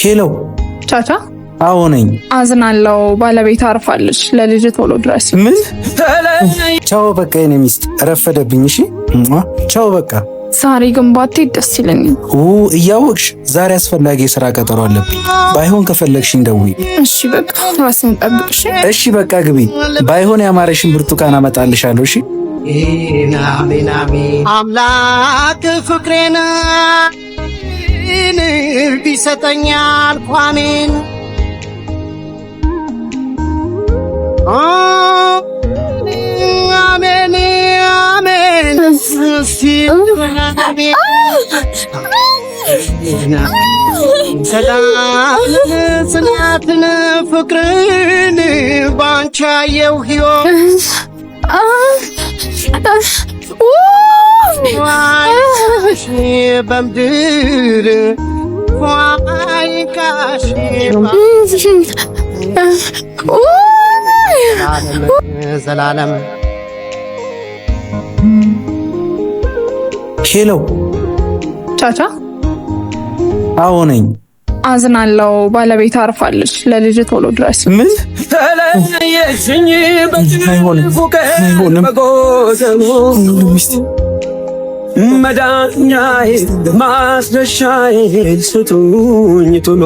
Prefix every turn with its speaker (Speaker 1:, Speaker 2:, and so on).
Speaker 1: ሄሎ
Speaker 2: ቻቻ።
Speaker 1: አዎ ነኝ።
Speaker 2: አዝናለው ባለቤት አርፋለች። ለልጅ ቶሎ ድረስ።
Speaker 1: ምን? ቻው በቃ የኔ ሚስት ረፈደብኝ። እሺ ቻው በቃ።
Speaker 2: ዛሬ ግን ባትሄድ ደስ ይለኛል።
Speaker 1: እያወቅሽ ዛሬ አስፈላጊ የሥራ ቀጠሮ አለብኝ። ባይሆን ከፈለግሽኝ ደውይ።
Speaker 2: እሺ በቃ ራስን ጠብቅሽ።
Speaker 1: እሺ በቃ ግቢ። ባይሆን ያማረሽን ብርቱካን አመጣልሻለሁ። እሺ
Speaker 3: አምላክ ፍቅሬን ቢሰጠኛል ኳሜን አሜን አሜን ሰላም ጽናትን ፍቅርን ባንቺ አየሁ ሕይወት በምድር ዘላለም።
Speaker 1: ሄሎ
Speaker 2: ቻቻ።
Speaker 1: አዎ ነኝ።
Speaker 2: አዝናለው ባለቤት አርፋለች። ለልጅ ቶሎ ድረስ።
Speaker 1: ምን?
Speaker 4: መዳኛዬ ማስረሻዬ ስጡኝ ቶሎ